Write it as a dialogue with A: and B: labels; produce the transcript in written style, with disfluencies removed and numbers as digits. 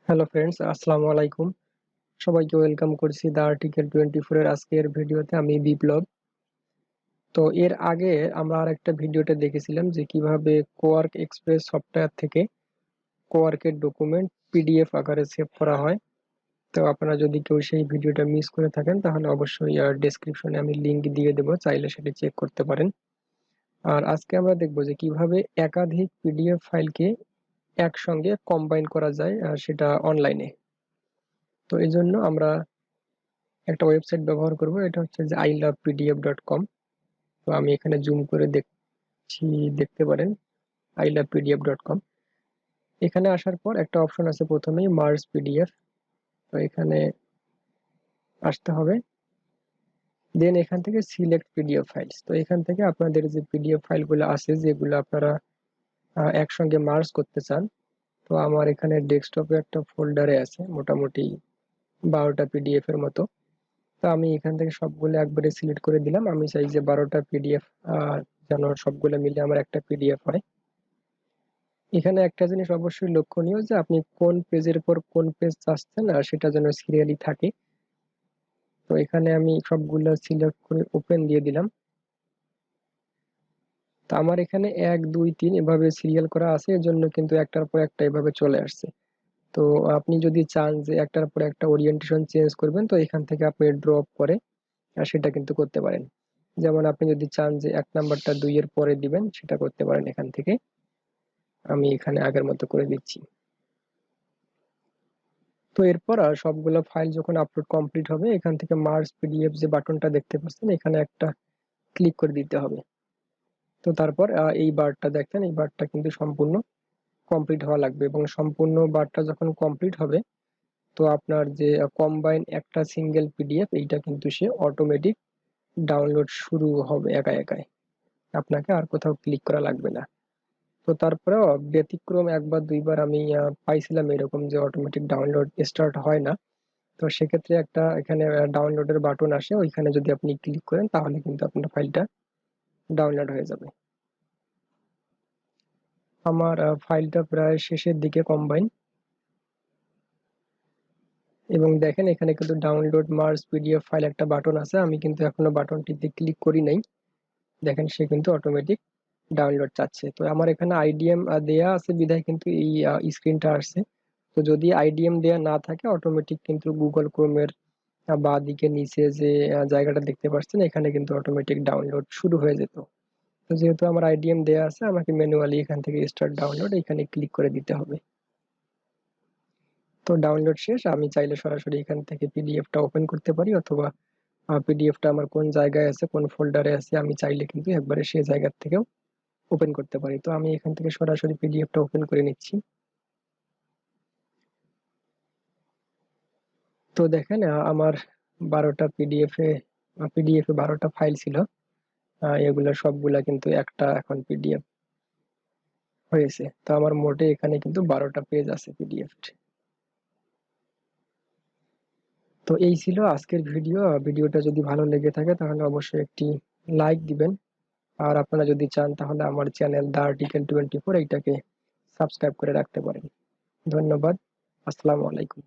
A: Hello friends, আসসালামু আলাইকুম। সবাইকে ওয়েলকাম করছি দ্য আর্টিকেল 24 এর আজকের ভিডিওতে। আমি বিপ্লব। তো এর আগে আমরা আরেকটা ভিডিওতে দেখেছিলাম যে কিভাবে কোয়ার্ক এক্সপ্রেস সফটওয়্যার থেকে কোয়ার্কের ডকুমেন্ট পিডিএফ আকারে সেভ করা হয়। তো আপনারা যদি কেউ সেই ভিডিওটা মিস করে থাকেন তাহলে অবশ্যই ডেসক্রিপশনে আমি লিংক দিয়ে দেবো, চাইলে সেটা চেক করতে পারেন। আর আজকে আমরা দেখব যে কিভাবে একাধিক পিডিএফ ফাইলকে একসঙ্গে কম্বাইন করা যায়, সেটা অনলাইনে। তো এই জন্য আমরা একটা ওয়েবসাইট ব্যবহার করব, এটা হচ্ছে যে ilovepdf.com। তো আমি এখানে জুম করে দেখছি, দেখতে পারেন ilovepdf.com। এখানে আসার পর একটা অপশন আছে প্রথমেই মার্জ পিডিএফ। তো এখানে আসতে হবে, দেন এখান থেকে সিলেক্ট পিডিএফ ফাইলস। তো এখান থেকে আপনাদের যে পিডিএফ ফাইলগুলো আছে যেগুলো আপনারা একসঙ্গে মার্জ করতে চান। তো আমার এখানে ডেস্কটপে একটা ফোল্ডারে আছে মোটামুটি 12টা পিডিএফ এর মতো। তো আমি এখান থেকে সবগুলো একবারে সিলেক্ট করে দিলাম। আমি চাই যে 12টা পিডিএফ যেন সবগুলো মিলে আমার একটা পিডিএফ হয়। এখানে একটা জিনিস অবশ্যই লক্ষণীয় যে আপনি কোন পেজের পর কোন পেজ চাচ্ছেন আর সেটা যেন সিরিয়ালি থাকে। তো এখানে আমি সবগুলো সিলেক্ট করে ওপেন দিয়ে দিলাম। তো আমার এখানে 1 2 3 এভাবে সিরিয়াল করা আছে, এর জন্য কিন্তু একটার পর একটা এভাবে চলে আসছে। তো আপনি যদি চান যে একটার পর একটা ওরিয়েন্টেশন চেঞ্জ করবেন, তো এখান থেকে আপনি ড্রপ করে সেটা কিন্তু করতে পারেন। যেমন আপনি যদি চান যে 1 নাম্বারটা 2 এর পরে দিবেন, সেটা করতে পারেন এখান থেকে। আমি এখানে আগের মতো করে দিচ্ছি। তো এরপর সবগুলো ফাইল যখন আপলোড কমপ্লিট হবে, এখান থেকে মার্জ পিডিএফ যে বাটনটা দেখতে পাচ্ছেন, এখানে একটা ক্লিক করে দিতে হবে। তো তারপর এই বারটা দেখেন, এই বারটা কিন্তু সম্পূর্ণ কমপ্লিট হওয়া লাগবে, এবং সম্পূর্ণ বারটা যখন কমপ্লিট হবে তো আপনার যে কম্বাইন একটা সিঙ্গেল পিডিএফ, এইটা কিন্তু সে অটোমেটিক ডাউনলোড শুরু হবে একা একাই, আপনাকে আর কোথাও ক্লিক করা লাগবে না। তো তারপরেও ব্যতিক্রম একবার দুইবার আমি পাইছিলাম এরকম যে অটোমেটিক ডাউনলোড স্টার্ট হয় না। তো সেক্ষেত্রে একটা এখানে ডাউনলোডের বাটন আসে, ওইখানে যদি আপনি ক্লিক করেন তাহলে কিন্তু আপনার ফাইলটা ডাউনলোড হয়ে যাবে। আমার ফাইলটা প্রায় শেষের দিকে কম্বাইন, এবং দেখেন এখানে কিন্তু ডাউনলোড মার্জ পিডিএফ ফাইল একটা বাটন আছে। আমি কিন্তু এখনো বাটনটিতে ক্লিক করি নাই। দেখেন সে কিন্তু অটোমেটিক ডাউনলোড চাচ্ছে। তো আমার এখানে আইডিএম দেয়া আছে বিধায় কিন্তু এই স্ক্রিনটা আসছে। তো যদি আইডিএম দেয়া না থাকে, অটোমেটিক কিন্তু গুগল ক্রোমের বাঁ দিকে নিচে যে জায়গাটা দেখতে পাচ্ছেন, এখানে কিন্তু অটোমেটিক ডাউনলোড শুরু হয়ে যেত। তো যেহেতু আমার আইডিএম দেয়া আছে, আমাকে ম্যানুয়ালি এখান থেকে স্টার্ট ডাউনলোড এখানে ক্লিক করে দিতে হবে। তো ডাউনলোড শেষ। আমি চাইলে সরাসরি এখান থেকে পিডিএফটা ওপেন করতে পারি, অথবা পিডিএফটা আমার কোন জায়গায় আছে, কোন ফোল্ডারে আছে, আমি চাইলে কিন্তু একবারে সেই জায়গা থেকেও ওপেন করতে পারি। তো আমি এখান থেকে সরাসরি পিডিএফটা ওপেন করে নিচ্ছি। তো দেখেন আমার 12টা পিডিএফে 12টা ফাইল ছিল। এগুলা সবগুলা কিন্তু একটা এখন পিডিএফ হয়েছে। তো আমার মোটে এখানে কিন্তু 12টা পেজ আছে পিডিএফ। তো এই ছিল আজকের ভিডিও। ভিডিওটা যদি ভালো লেগে থাকে তাহলে অবশ্যই একটি লাইক দিবেন। আর আপনারা যদি চান তাহলে আমার চ্যানেল দ্য আর্টিকেল 24 এইটাকে সাবস্ক্রাইব করে রাখতে পারেন। ধন্যবাদ। আসসালামু আলাইকুম।